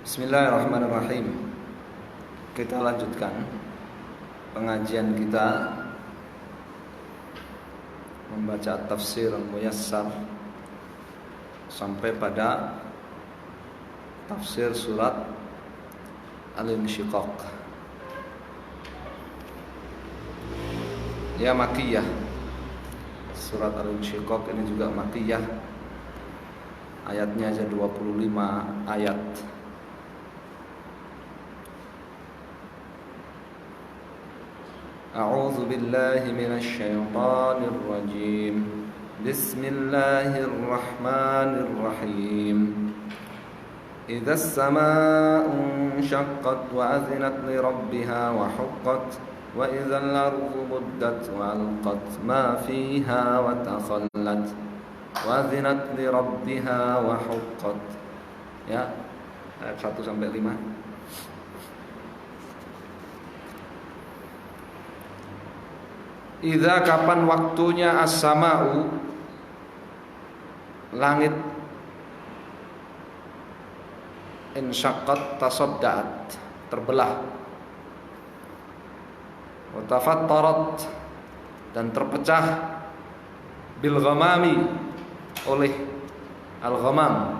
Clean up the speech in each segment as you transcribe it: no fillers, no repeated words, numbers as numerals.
Bismillahirrahmanirrahim. Kita lanjutkan pengajian kita membaca tafsir Al-Muyassar sampai pada tafsir surat Al-Insyiqaq. Ya, Makkiyah. Surat Al-Insyiqaq ini juga Makkiyah. Ayatnya aja 25 ayat. A'udzu billahi minasy syaithanir rajim. Bismillahirrahmanirrahim. Idzas samaa'u inshaqqat wa azinat li rabbiha wa huqqat wa idzal ardu muddat wa alqat ma fiha wa takhallat wa azinat li rabbiha wa huqqat. Ya, ayat 1 sampai 5. Idza kapan waktunya as-sama'u langit insyaqqat tasadda'at terbelah wa tafattarat dan terpecah bil ghamami oleh al-ghamam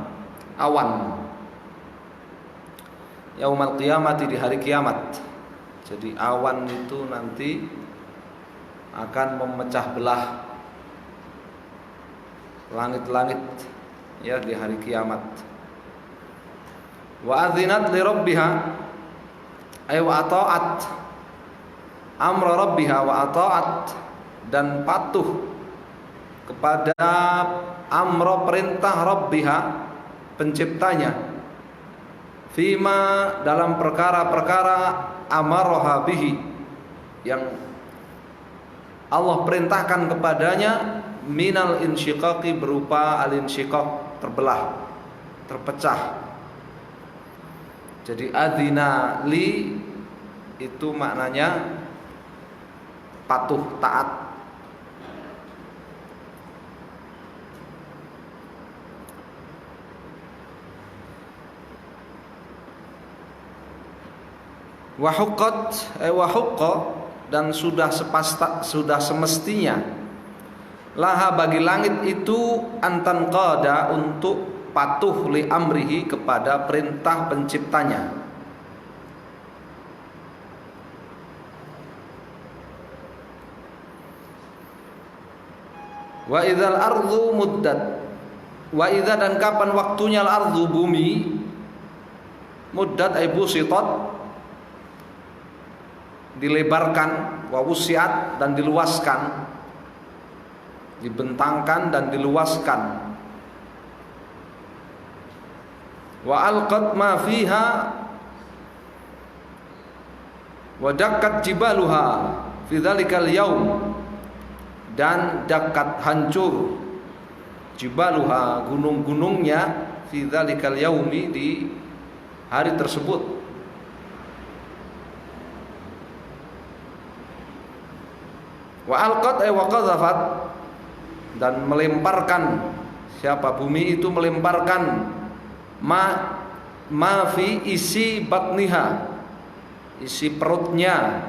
awan yaumal qiyamati di hari kiamat. Jadi awan itu nanti akan memecah belah langit-langit ya di hari kiamat. Wa adzinat li rabbiha ay wa ata'at amra rabbiha wa ata'at dan patuh kepada amra perintah rabbiha penciptanya fima dalam perkara-perkara amaraha bihi yang Allah perintahkan kepadanya minal insyiqaqi berupa al-insyiqaq terbelah, terpecah. Jadi adzina li itu maknanya patuh, taat. Wa huqqat wa huqqa dan sudah semestinya laha bagi langit itu antan qada untuk patuh li amrihi kepada perintah penciptanya. Wa idzal ardu muddat wa idza dan kapan waktunya al-ardu bumi muddat ay busitat dilebarkan, wa wusiat dan diluaskan, dibentangkan dan diluaskan, wa alqat ma fiha wa dakkat jibaluha fi dzalikal yaum dan dakkat hancur jibaluha gunung-gunungnya fi dzalikal yaumi di hari tersebut. Wa alqat ay wa qadzafat dan melemparkan, siapa bumi itu melemparkan ma fi isi batniha isi perutnya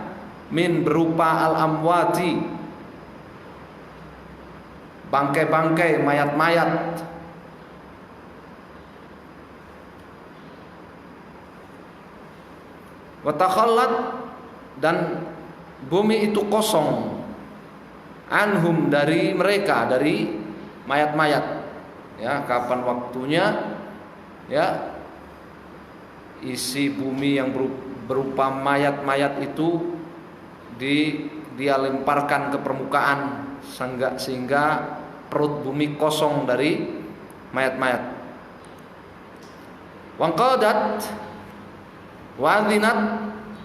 min berupa al amwati bangkai-bangkai mayat-mayat wa takhallat dan bumi itu kosong anhum dari mereka, dari mayat-mayat ya. Kapan waktunya ya isi bumi yang berupa mayat-mayat itu dia lemparkan ke permukaan sehingga perut bumi kosong dari mayat-mayat. Wa qadat wa adzinat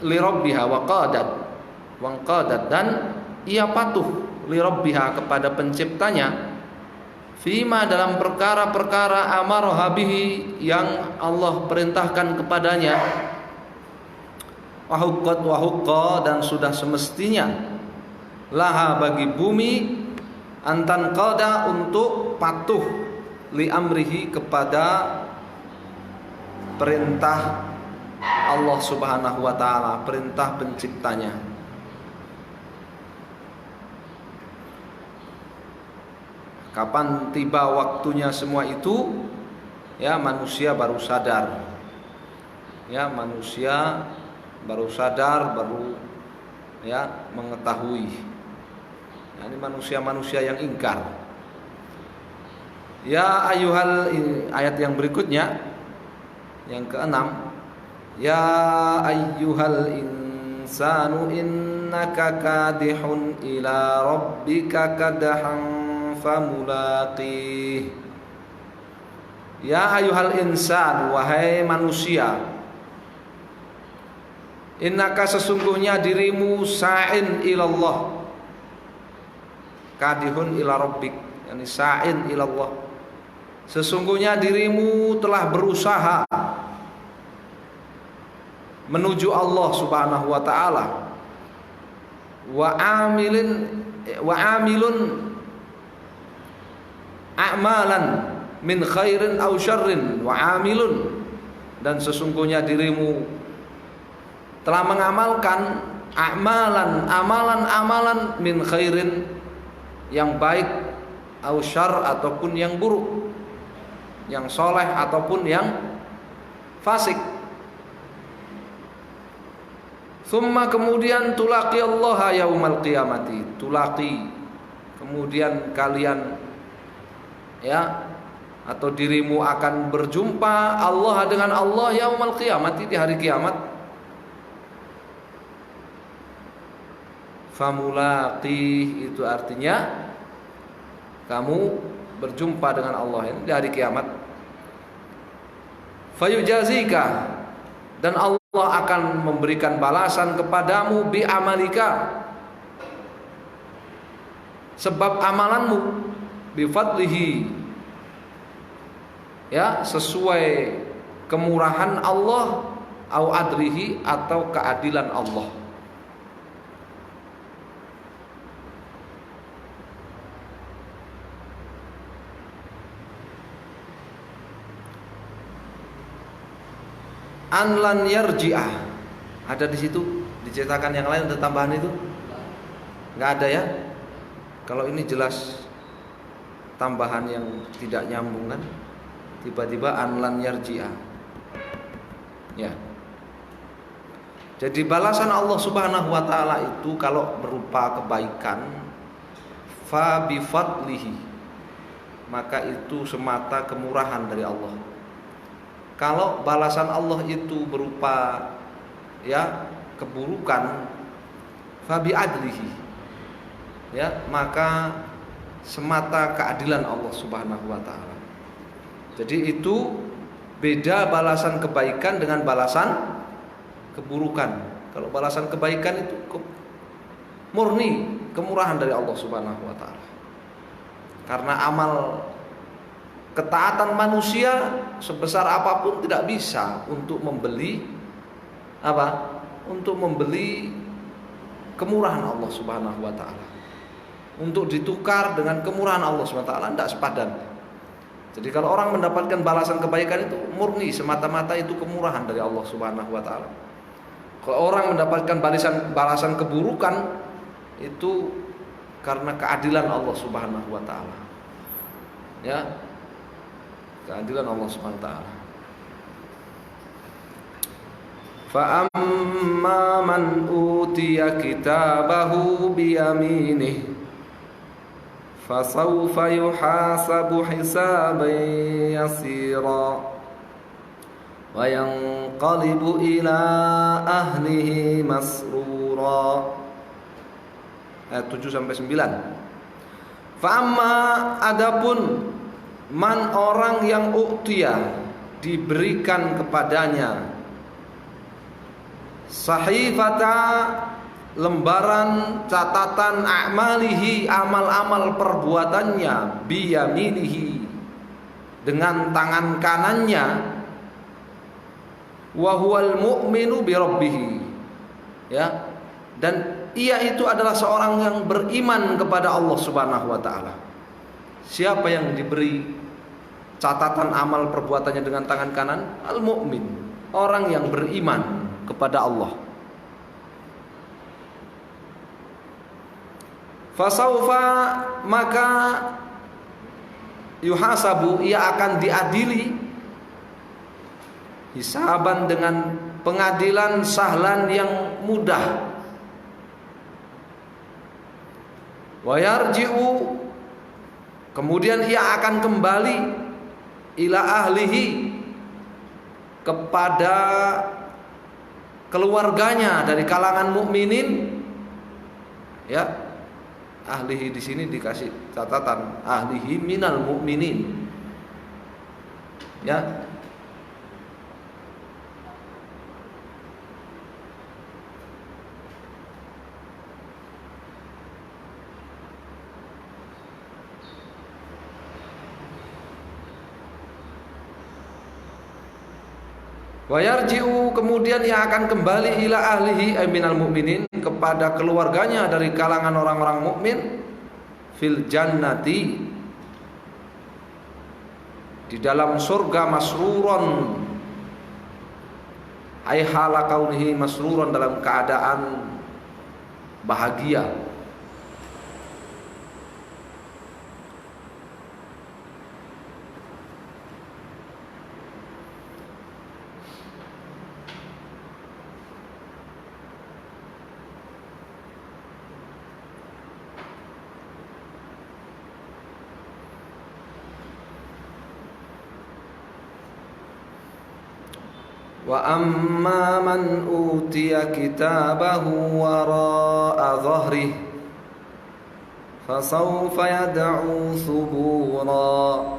li rabbiha wa qadat dan ia patuh li rabbiha kepada penciptanya fima dalam perkara-perkara amaraha bihi yang Allah perintahkan kepadanya wa huqqa dan sudah semestinya laha bagi bumi antan qada untuk patuh li amrihi kepada perintah Allah Subhanahu wa taala, perintah penciptanya. Kapan tiba waktunya semua itu, ya manusia baru sadar. Ya, manusia baru sadar, baru ya mengetahui. Ya, ini manusia-manusia yang ingkar. Ya ayuhal, ayat yang berikutnya yang keenam, ya ayyuhal insanu innaka kadihun ila rabbika kadahan famulaqih. Ya ayyuhal insan, wahai manusia, innaka sesungguhnya dirimu sa'in ilallah, kadihun ila rabbik, yani sa'in ilallah, sesungguhnya dirimu telah berusaha menuju Allah Subhanahu wa taala. Wa amilun a'malan min khairin aw syarrin wa amilun, dan sesungguhnya dirimu telah mengamalkan amalan min khairin, yang baik, aw syarr ataupun yang buruk, yang soleh ataupun yang fasik. Thumma, kemudian tulaqi Allah yaumal qiyamati, tulaqi, kemudian kalian ya atau dirimu akan berjumpa Allah dengan Allah yaumal qiyamati, di hari kiamat. Famulaqi itu artinya kamu berjumpa dengan Allah di hari kiamat. Fayujazika, dan Allah akan memberikan balasan kepadamu bi amalika, sebab amalanmu, bi fadlihi, ya sesuai kemurahan Allah, au adrihi, atau keadilan Allah. Anlan yarji'ah, ada di situ, dicetakan yang lain ada tambahan itu? Enggak ada ya? Kalau ini jelas tambahan yang tidak nyambung kan? Tiba-tiba anlan yarji'ah. Ya. Jadi balasan Allah Subhanahu wa taala itu kalau berupa kebaikan, fa bi fadlihi, maka itu semata kemurahan dari Allah. Kalau balasan Allah itu berupa ya keburukan, fabi adlihi, ya maka semata keadilan Allah Subhanahu wa taala. Jadi itu beda balasan kebaikan dengan balasan keburukan. Kalau balasan kebaikan itu murni kemurahan dari Allah Subhanahu wa taala. Karena amal ketaatan manusia sebesar apapun tidak bisa untuk membeli apa? Untuk membeli kemurahan Allah Subhanahu wa taala. Untuk ditukar dengan kemurahan Allah Subhanahu wa taala tidak sepadan. Jadi kalau orang mendapatkan balasan kebaikan itu murni semata-mata itu kemurahan dari Allah Subhanahu wa taala. Kalau orang mendapatkan balasan keburukan itu karena keadilan Allah Subhanahu wa taala. Ya. Keadilan Allah Subhanahu wa taala. Fa amma man utiya kitabahu bi yaminih fasawfa yuhasabu hisaban yasira wa yanqalibu ila ahlihi masrura. Ayat 7 sampai 9. Fa amma, adapun man, orang yang u'tiya, diberikan kepadanya, sahifata, lembaran catatan, a'malihi, amal-amal perbuatannya, biyaminihi, dengan tangan kanannya, wa huwal mu'minu bi rabbih, ya, dan ia itu adalah seorang yang beriman kepada Allah Subhanahu wa taala. Siapa yang diberi catatan amal perbuatannya dengan tangan kanan? Al-mu'min, orang yang beriman kepada Allah. Fasaufa, maka yuhasabu, ia akan diadili hisaban dengan pengadilan sahlan yang mudah. Wa yarji'u, kemudian ia akan kembali ila ahlihi, kepada keluarganya dari kalangan mukminin. Ya, ahlihi di sini dikasih catatan ahlihi minal mukminin. Ya. Wa yarji'u, kemudian ia akan kembali ila ahlihi ay minal mu'minin, kepada keluarganya dari kalangan orang-orang mukmin, fil jannati, di dalam surga, masruron ay hala kaunihi masruron, dalam keadaan bahagia. Wa amma man utiya kitabahu wara'a dhahrihi fasawfa yad'u thubura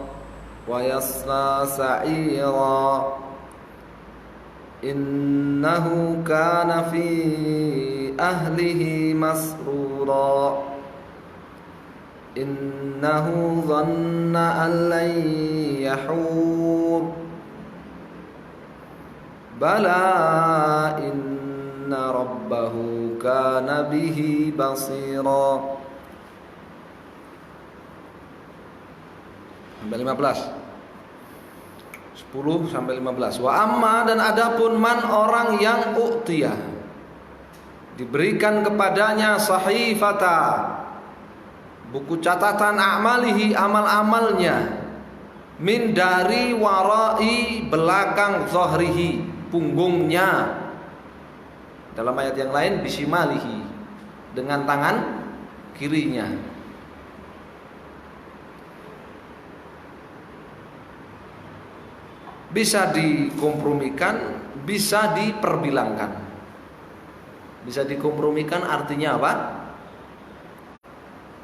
wa yasla sa'ira innahu kana fi ahlihi masrura innahu dhanna an lan yahur bala inna rabbahu kana bihi basira. Sampai 15. 10 sampai 15. Wa amma, dan adapun man, orang yang u'tiyah, diberikan kepadanya sahifata, buku catatan a'malihi, amal-amalnya, min, dari, warai, belakang, zahrihi, punggungnya. Dalam ayat yang lain bisimalihi, dengan tangan kirinya. Bisa dikompromikan, bisa diperbilangkan. Bisa dikompromikan artinya apa?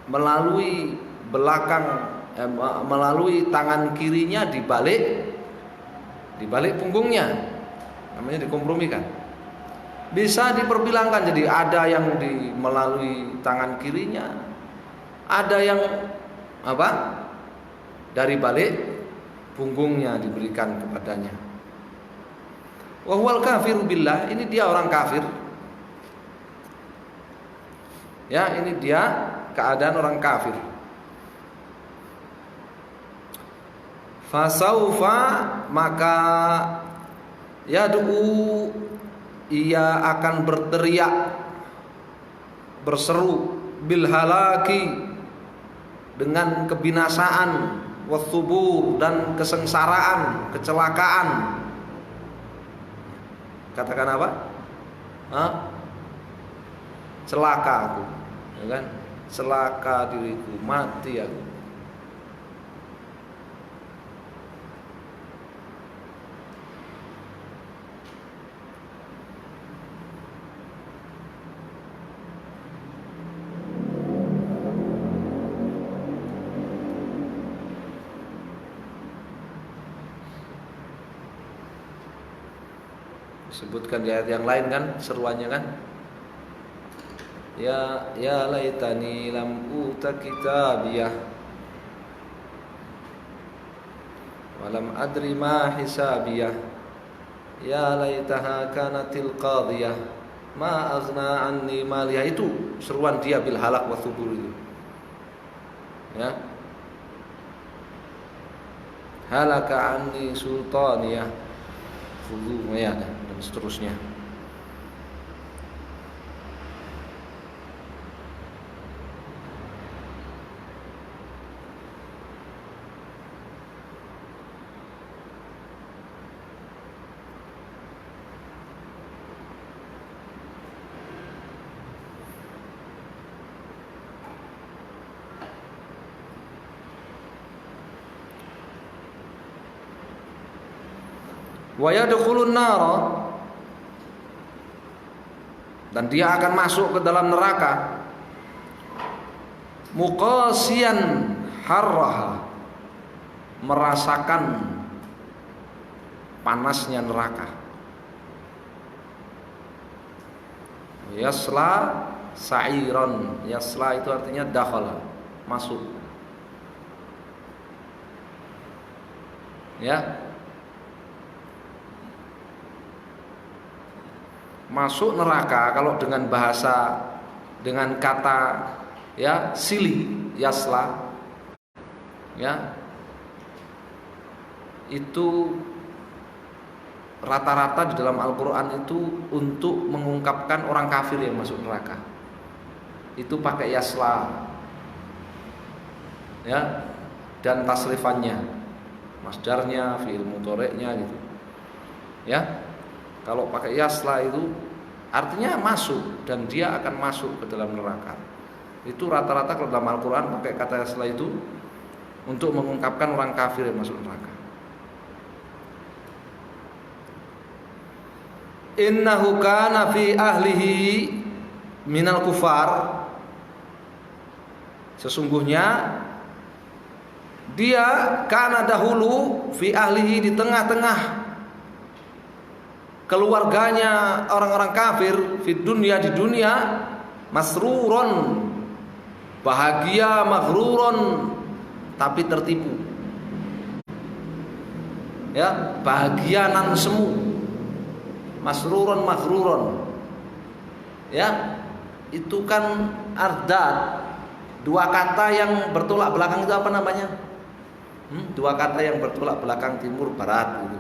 Melalui belakang, melalui tangan kirinya, dibalik punggungnya, namanya dikompromikan. Bisa diperbilangkan, jadi ada yang melalui tangan kirinya, ada yang apa? Dari balik punggungnya diberikan kepadanya. Wa huwal kafiru billah, ini dia orang kafir. Ya, ini dia keadaan orang kafir. Fasaufa, maka yad'u, ia akan berteriak, berseru, bil halaki, dengan kebinasaan, wathubur, dan kesengsaraan, kecelakaan. Katakan apa? Celaka aku, ya kan? Celaka diriku, mati aku. Sebutkan di ayat yang lain kan seruannya kan, ya laitani lam uta kitabiyah walam adri ma hisabiyah ya laitaha kanatil qadiyah ma aghna anni maliyah. Itu seruan dia bil halak wa thubur itu, ya. halaka anni sultaniyah, khudhu ya, dan seterusnya. Wa yadkhulun nara, dan dia akan masuk ke dalam neraka, muqasiyan harraha, merasakan panasnya neraka. Yasla sa'iran, yasla itu artinya dakhala, masuk. Ya, masuk neraka kalau dengan bahasa, dengan kata ya sili, yasla ya, itu rata-rata di dalam Al-Quran itu untuk mengungkapkan orang kafir yang masuk neraka itu pakai yasla ya, dan tasrifannya, masdarnya, fi'il mudhari'nya gitu ya. Kalau pakai yasla itu artinya masuk, dan dia akan masuk ke dalam neraka. Itu rata-rata kalau dalam Al-Quran pakai kata yasla itu untuk mengungkapkan orang kafir yang masuk neraka. Innahu kana fi ahlihi minal kufar, sesungguhnya dia kana dahulu fi ahlihi, di tengah-tengah keluarganya orang-orang kafir, di dunia masruron, bahagia, maghruron, tapi tertipu ya, bahagianan semu, masruron maghruron ya, itu kan ardad, dua kata yang bertolak belakang, itu apa namanya? Dua kata yang bertolak belakang, timur barat gitu,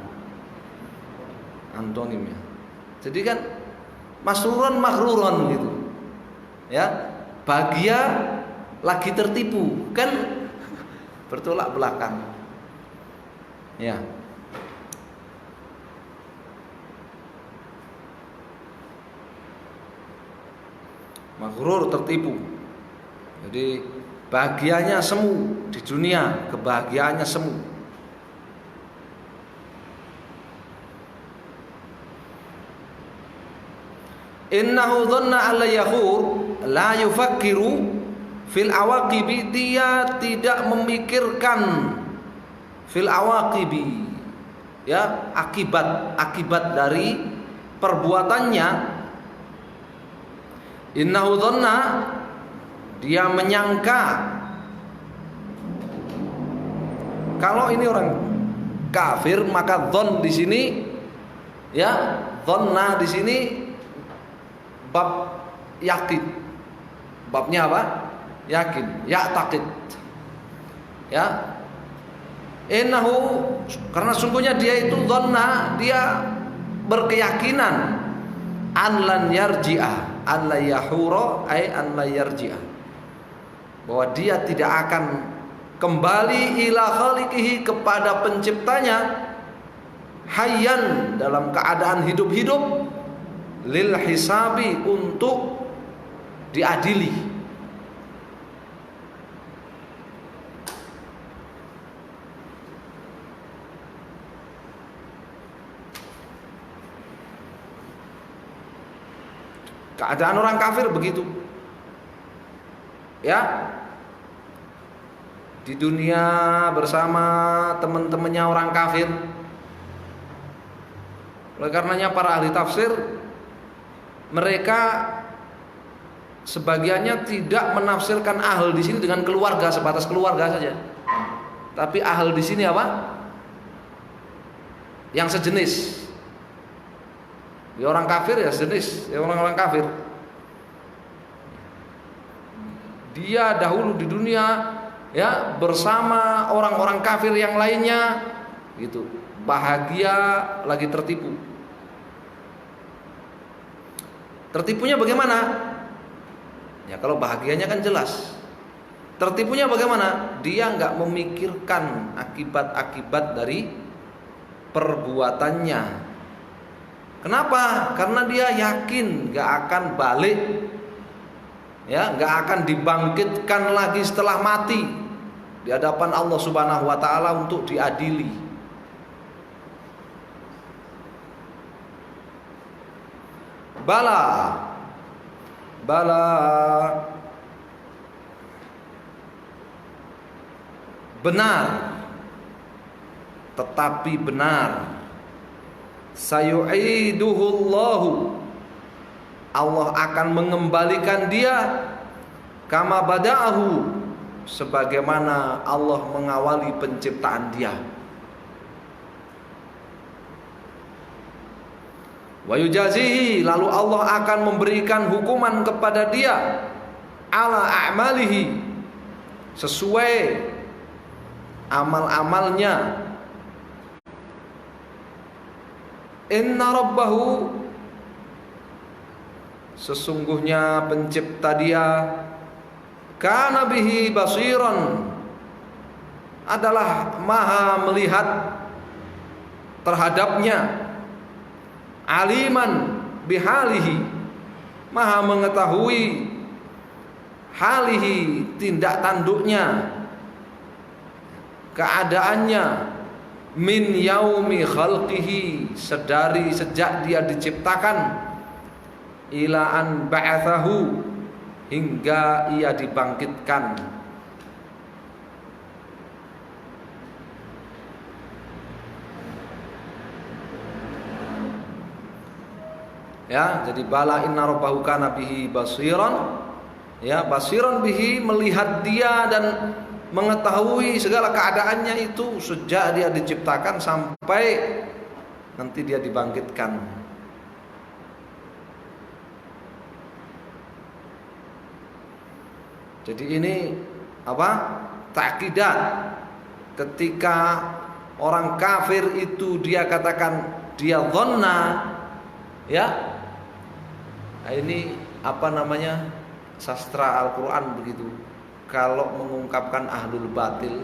antonim ya. Jadi kan masruron maghruron gitu ya, bahagia lagi tertipu, kan bertolak belakang ya. Maghrur, tertipu. Jadi bahagianya semu di dunia, kebahagiaannya semu. Innahu dhanna alla yahur la yufakkiru fil awaqibi, dia tidak memikirkan fil awaqibi ya, akibat dari perbuatannya. Innahu dhanna, dia menyangka. Kalau ini orang kafir, maka dhon di sini ya, dhanna di sini bab yakin. Babnya apa? Yakin, ya'taqid. Ya. Innahu, karena sungguhnya dia itu dhanna, dia berkeyakinan an lan yarji'a, an la yahura ay an la yarji'a, bahwa dia tidak akan kembali ila khaliqihi, kepada penciptanya, hayyan, dalam keadaan hidup-hidup, lil hisabi, untuk diadili. Keadaan orang kafir begitu ya, di dunia bersama teman-temannya orang kafir. Oleh karenanya para ahli tafsir, mereka sebagiannya tidak menafsirkan ahl di sini dengan keluarga, sebatas keluarga saja. Tapi ahl di sini apa? Yang sejenis. Ya orang kafir ya sejenis, ya orang-orang kafir. Dia dahulu di dunia ya bersama orang-orang kafir yang lainnya, Gitu. Bahagia lagi tertipu. Tertipunya bagaimana? Ya kalau bahagianya kan jelas. Tertipunya bagaimana? Dia nggak memikirkan akibat-akibat dari perbuatannya. Kenapa? Karena dia yakin nggak akan balik, ya, nggak akan dibangkitkan lagi setelah mati di hadapan Allah Subhanahu Wa Taala untuk diadili. Bala, benar, tetapi benar. Sayu'iduhullahu, Allah akan mengembalikan dia kama bada'ahu, sebagaimana Allah mengawali penciptaan dia. Wa yujazihi, lalu Allah akan memberikan hukuman kepada dia ala a'malihi, sesuai amal-amalnya. Inna rabbahu, sesungguhnya pencipta dia, kana bihi basiran, adalah maha melihat terhadapnya, aliman bihalihi, maha mengetahui halihi, tindak tanduknya, keadaannya, min yaumi khalqihi, sedari sejak dia diciptakan, ila an ba'athahu, hingga ia dibangkitkan. Ya, jadi bala inna rabbahu kana bihi basiran, ya, basiran bihi, melihat dia dan mengetahui segala keadaannya itu sejak dia diciptakan sampai nanti dia dibangkitkan. Jadi ini apa? Takidat. Ketika orang kafir itu dia katakan dia dhanna, ya. Nah, ini apa namanya? Sastra Al-Qur'an begitu. Kalau mengungkapkan ahlul batil,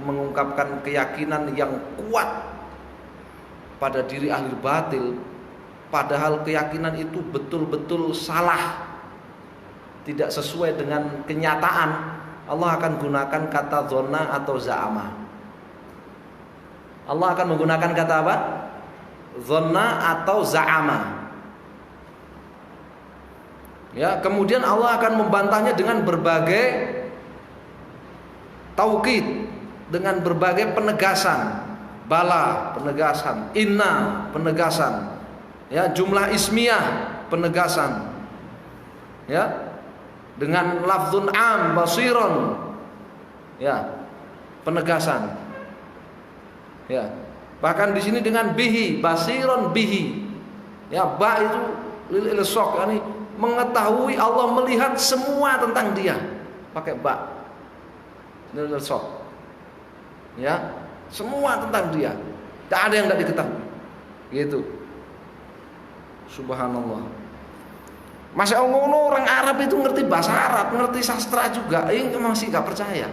mengungkapkan keyakinan yang kuat pada diri ahlul batil, padahal keyakinan itu betul-betul salah, tidak sesuai dengan kenyataan, Allah akan gunakan kata dzonna atau za'ama. Allah akan menggunakan kata apa? Dzonna atau za'ama. Ya, kemudian Allah akan membantahnya dengan berbagai taukid, dengan berbagai penegasan. Bala, penegasan. Inna, penegasan. Ya, jumlah ismiyah, penegasan. Ya, dengan lafzun am, basiron, ya, penegasan. Ya, bahkan di sini dengan bihi, basiron bihi. Ya, ba itu lil ilsaq, yani mengetahui, Allah melihat semua tentang dia, pakai ba, lil ilsaq. Ya, semua tentang dia, tidak ada yang tidak diketahui. Gitu. Subhanallah. Masya Allah, orang Arab itu ngerti bahasa Arab, ngerti sastra juga, ini masih gak percaya.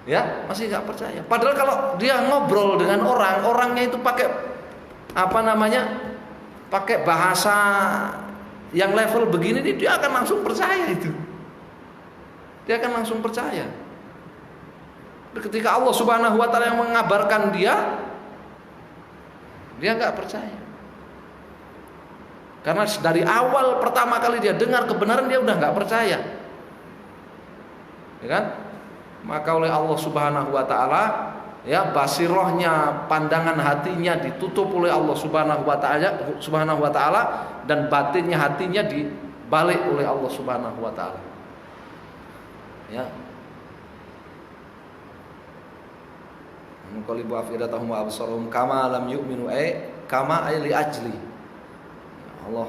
Ya, masih gak percaya. Padahal kalau dia ngobrol dengan orang, orangnya itu pakai apa namanya, pakai bahasa yang level begini, dia akan langsung percaya itu. Dia akan langsung percaya. Ketika Allah Subhanahu wa Ta'ala yang mengabarkan dia nggak percaya. Karena dari awal pertama kali dia dengar kebenaran, dia udah nggak percaya, ya kan? Maka oleh Allah Subhanahu wa Ta'ala, ya, basirohnya, pandangan hatinya ditutup oleh Allah Subhanahu wa Ta'ala, dan batinnya, hatinya dibalik oleh Allah Subhanahu wa Ta'ala. Ya. Nuqallibu afidatahum wa absarahum kama lam yu'minu kama li ajli. Allah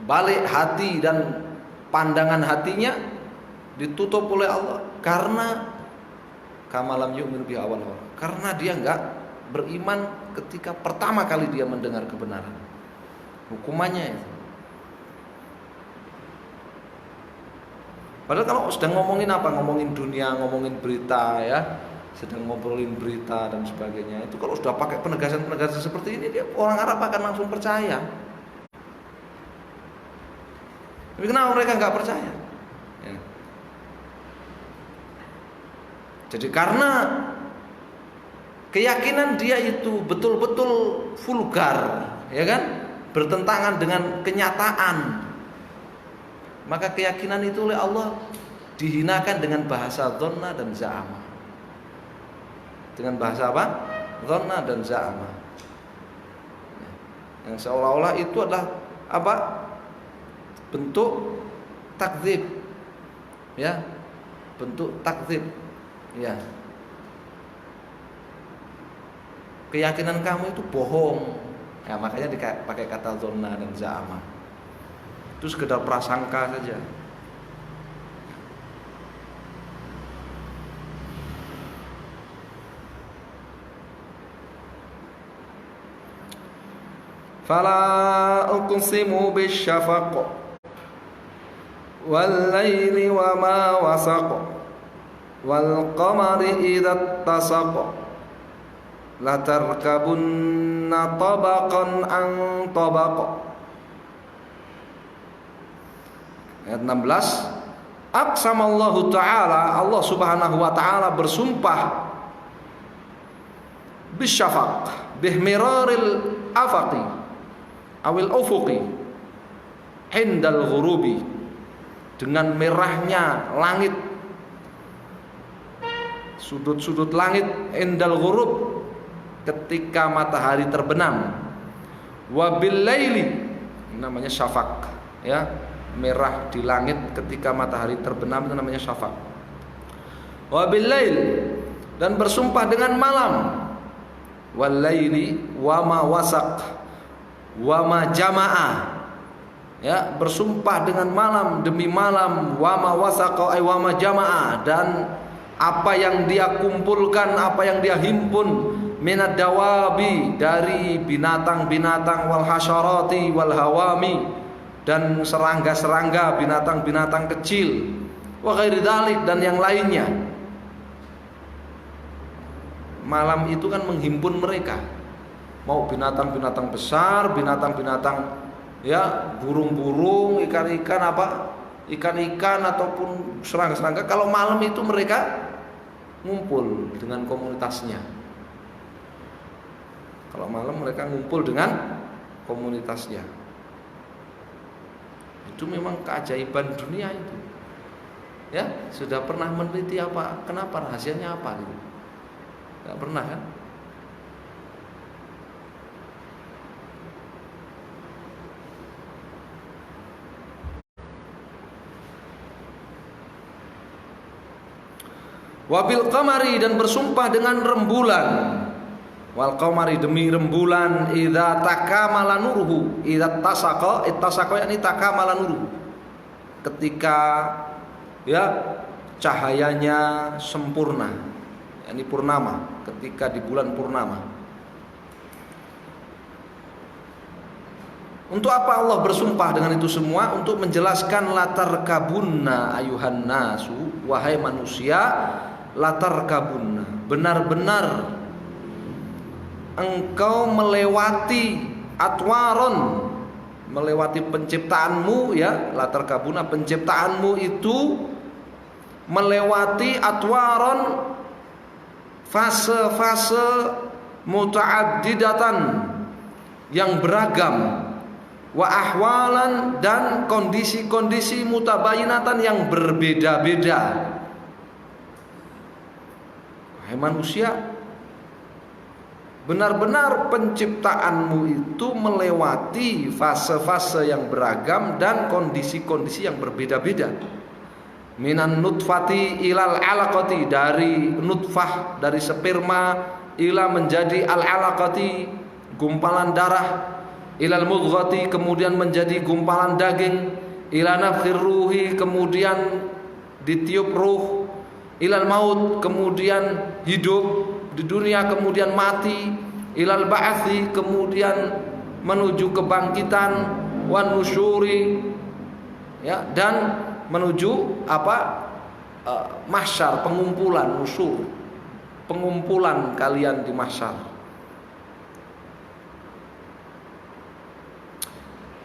balik hati dan pandangan hatinya ditutup oleh Allah kama lam yu'min bi awal. Karena dia enggak beriman ketika pertama kali dia mendengar kebenaran. Hukumannya itu. Padahal kalau sedang ngomongin apa? Ngomongin dunia, ngomongin berita ya, sedang ngobrolin berita dan sebagainya. Itu kalau sudah pakai penegasan-penegasan seperti ini, dia orang Arab akan langsung percaya. Tapi kenapa mereka nggak percaya? Ya. Jadi karena keyakinan dia itu betul-betul vulgar, ya kan? Bertentangan dengan kenyataan. Maka keyakinan itu oleh Allah dihinakan dengan bahasa dhonna dan za'ama. Dengan bahasa apa? Dhonna dan za'ama. Yang seolah-olah itu adalah apa? Bentuk takdzib. Ya. Bentuk takdzib. Ya. Keyakinan kamu itu bohong. Ya, makanya dipakai kata dhonna dan za'ama. Itu sekedar prasangka saja. Fala uqsimu bisyafaq wal laili wa ma wasaq wal qamari idza tasaq la tarkabunna tabaqan an tabaq. Ayat 16, aqsamallahu ta'ala, Allah subhanahu wa ta'ala bersumpah bisyafaq bihmiraril afaqi awil ufuqi hindal ghurubi, dengan merahnya langit, sudut-sudut langit, indal ghurub, ketika matahari terbenam, wabil laili, namanya syafaq ya, merah di langit ketika matahari terbenam itu namanya syafaq. Wabil lail, dan bersumpah dengan malam, wal laili wa ma wasaq wa ma jama'a, ya, bersumpah dengan malam demi malam, wa ma wasaq ay wa ma jama'a, dan apa yang dia kumpulkan, apa yang dia himpun, minad dawabi, dari binatang-binatang, wal hasyarati wal hawami, dan serangga-serangga, binatang-binatang kecil, wa ghairi dzalik, dan yang lainnya. Malam itu kan menghimpun mereka, mau binatang-binatang besar, binatang-binatang ya, burung-burung, ikan-ikan apa, ikan-ikan ataupun serangga-serangga. Kalau malam itu mereka ngumpul dengan komunitasnya. Kalau malam mereka ngumpul dengan komunitasnya. Itu memang keajaiban dunia itu. Ya, sudah pernah meneliti apa? Kenapa, rahasianya apa gitu? Enggak pernah kan? Wabil qamari, dan bersumpah dengan rembulan. Wal qamari, demi rembulan, idza takamala nuruhu, idza tasaqa, ittasaqa yakni takamala nuruhu, ketika ya cahayanya sempurna, yakni purnama, ketika di bulan purnama. Untuk apa Allah bersumpah dengan itu semua? Untuk menjelaskan latar kabunna ayuhan nasu, wahai manusia, latar kabunna, benar-benar engkau melewati atwaron, melewati penciptaanmu ya, latar kabuna, penciptaanmu itu melewati atwaron, fase-fase muta'addidatan yang beragam, wa ahwalan, dan kondisi-kondisi mutabayinatan yang berbeda-beda. Hai manusia, benar-benar penciptaanmu itu melewati fase-fase yang beragam dan kondisi-kondisi yang berbeda-beda. Minan nutfati ilal alaqati, dari nutfah, dari sperma, ila menjadi al alaqati, gumpalan darah, ilal mudghati, kemudian menjadi gumpalan daging, ila nafkhir ruhi, kemudian ditiup ruh, ilal maut, kemudian hidup di dunia, kemudian mati, ilal ba'atsi, kemudian menuju kebangkitan, wan nusyuri, ya, dan menuju mahsyar, pengumpulan, nusyur, pengumpulan kalian di mahsyar.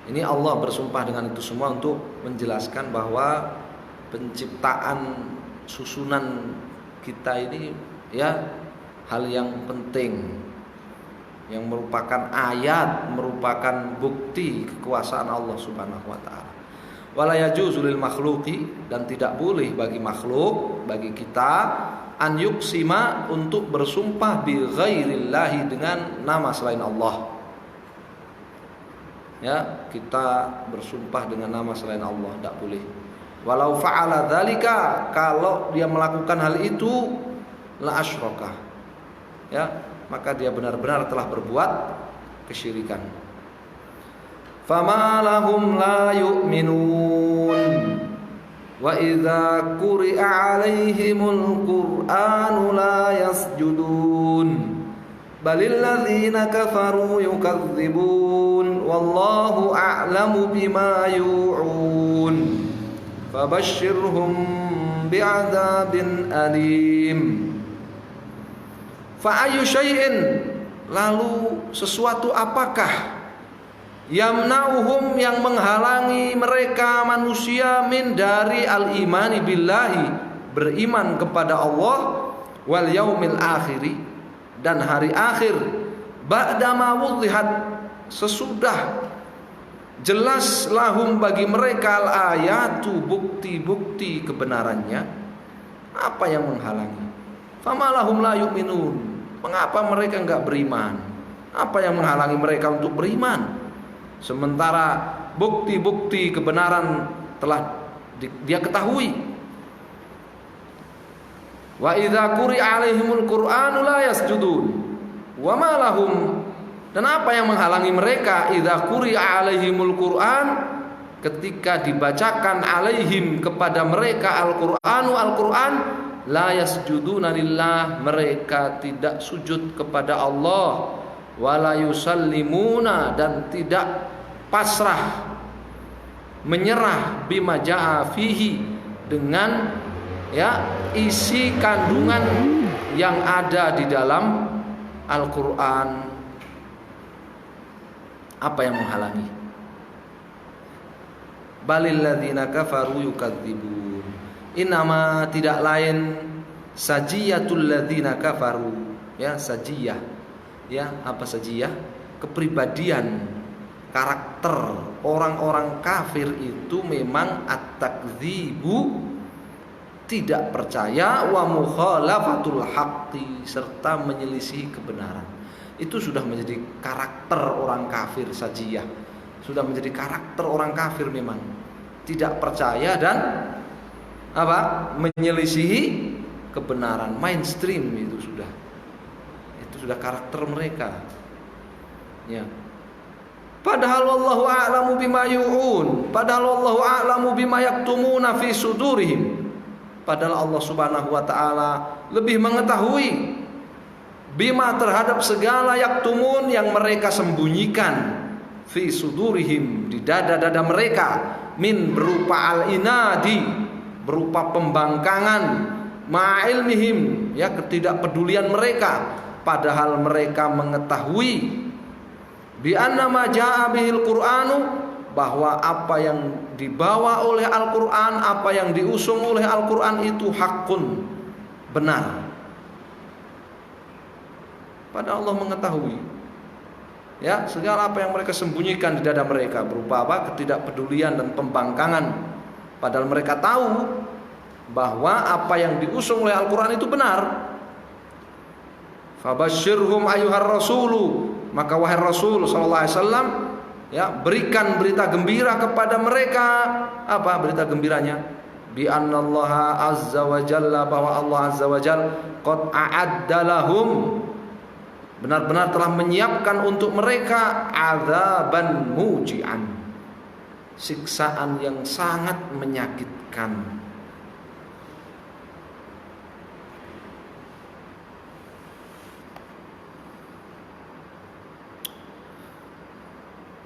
Ini Allah bersumpah dengan itu semua untuk menjelaskan bahwa penciptaan susunan kita ini ya hal yang penting, yang merupakan ayat, merupakan bukti kekuasaan Allah Subhanahu wa taala. Wala yajuzu lil makhluqi, dan tidak boleh bagi makhluk, bagi kita, an yuqsima, untuk bersumpah bi ghairillahi, dengan nama selain Allah. Ya, kita bersumpah dengan nama selain Allah tidak boleh. Walau fa'ala dzalika, kalau dia melakukan hal itu, la asyraka, ya, maka dia benar-benar telah berbuat kesyirikan. Fama lahum la yu'minun wa idza quri'a 'alaihimul qur'anu la yasjudun balil ladzina kafaru yukadzibun wallahu a'lamu bima yu'un fabashshirhum bi'adzabin alim. Fa ayyu syai'in, lalu sesuatu apakah, yamna'uhum, yang menghalangi mereka manusia, min, dari al-imani billahi, beriman kepada Allah, wal yaumil akhiri, dan hari akhir, ba'dama wudhihat, sesudah jelas lahum bagi mereka al-ayatu, bukti-bukti kebenarannya. Apa yang menghalangi? Fama lahum la yu'minun, mengapa mereka enggak beriman? Apa yang menghalangi mereka untuk beriman? Sementara bukti-bukti kebenaran telah dia ketahui. Wa idza quri'a 'alaihimul qur'anu la yasjudun wa ma lahum, dan apa yang menghalangi mereka idza quri'a 'alaihimul qur'an, ketika dibacakan alaihim, kepada mereka, al-Qur'anu, Al-Qur'an, la yasjuduna lillah, mereka tidak sujud kepada Allah, wala yusallimuna, dan tidak pasrah, menyerah, bima ja'a fihi, dengan ya isi kandungan yang ada di dalam Al-Qur'an. Apa yang menghalangi? Balil ladzina kafaru yukadzibun, inama, tidak lain, sajiyatul ladzina kafaru, ya, sajiyah, ya, apa sajiyah? Kepribadian, karakter orang-orang kafir itu memang at-takdzibu, tidak percaya, wa mukhalafatul haqqi, serta menyelisih kebenaran. Itu sudah menjadi karakter orang kafir, sajiyah. Sudah menjadi karakter orang kafir, memang tidak percaya dan menyelisihi kebenaran, mainstream. Itu sudah karakter mereka, ya. Padahal wallahu a'lamu bima yu'un, padahal wallahu a'lamu bima yaktumuna fi sudurihim, padahal Allah Subhanahu wa taala lebih mengetahui bima, terhadap segala yaktumun, yang mereka sembunyikan, fi sudurihim, di dada-dada mereka, min, berupa al-inadi, berupa pembangkangan, ma'ilmihim, ya, ketidakpedulian mereka, padahal mereka mengetahui bi anna ma jaa bihil qur'anu, bahwa apa yang dibawa oleh Al-Qur'an, apa yang diusung oleh Al-Qur'an itu hakun, benar. Padahal Allah mengetahui, ya, segala apa yang mereka sembunyikan di dada mereka, berupa ketidakpedulian dan pembangkangan. Padahal mereka tahu bahwa apa yang diusung oleh Al-Qur'an itu benar. Fabashshirhum ayyuhar rasulu, maka wahai Rasul sallallahu alaihi wasallam, ya, berikan berita gembira kepada mereka. Apa berita gembiranya? Bi annallaha azza wa jalla, bahwa Allah azza wa jalla qad a'adda lahum, benar-benar telah menyiapkan untuk mereka, adzaban muji'an, siksaan yang sangat menyakitkan.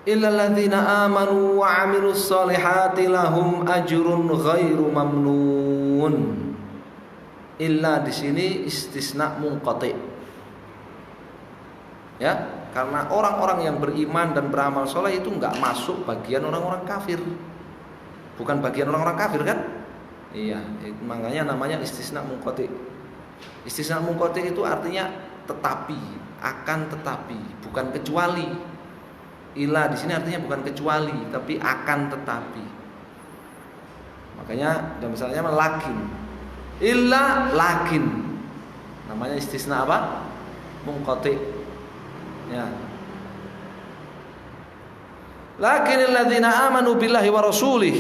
illal ladzina amanu wa 'amilus solihati lahum ajrun ghairu mamnun. Illa di sini istisna munqati. Ya, karena orang-orang yang beriman dan beramal soleh itu enggak masuk bagian orang-orang kafir. Bukan bagian orang-orang kafir kan? Iya, makanya namanya istisna munqati. Istisna munqati itu artinya tetapi, akan tetapi, bukan kecuali. Ila di sini artinya bukan kecuali, tapi akan tetapi. Makanya dan misalnya lakin. Illa lakin. Namanya istisna apa? Munqati. Ya. Lakinil ladzina amanu billahi wa rasulih.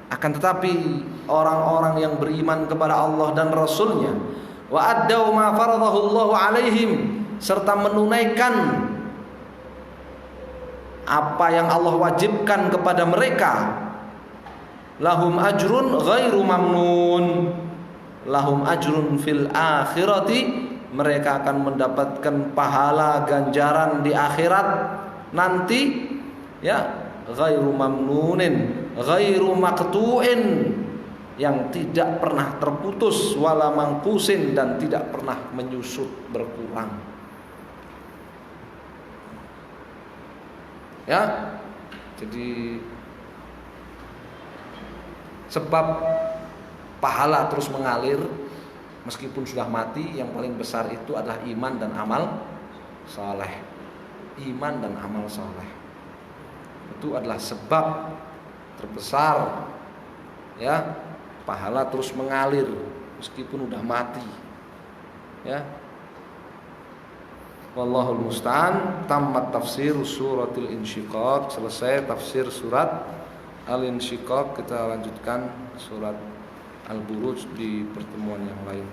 Akan tetapi orang-orang yang beriman kepada Allah dan Rasulnya, wa addau ma faradahu Allahu alaihim, serta menunaikan apa yang Allah wajibkan kepada mereka, lahum ajrun ghairu mamnun. Lahum ajrun fil akhirati, mereka akan mendapatkan pahala ganjaran di akhirat nanti, ya, ghairu mamnunin, ghairu maqtu'in, yang tidak pernah terputus, wala mangkusin, dan tidak pernah menyusut berkurang. Ya, jadi sebab pahala terus mengalir meskipun sudah mati, yang paling besar itu adalah iman dan amal saleh. Iman dan amal saleh itu adalah sebab terbesar, ya, pahala terus mengalir meskipun udah mati. Ya. Wallahul musta'an. Tamat tafsir suratul insyiqaq. Selesai tafsir surat Al-Insyiqaq. Kita lanjutkan surat Al-Buruj di pertemuan yang lain.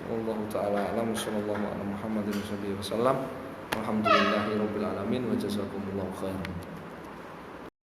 Wallahu ta'ala a'lam. Sallallahu ala Muhammadin wasallam. Alhamdulillahirabbil alamin wa jazakumullahu khairan.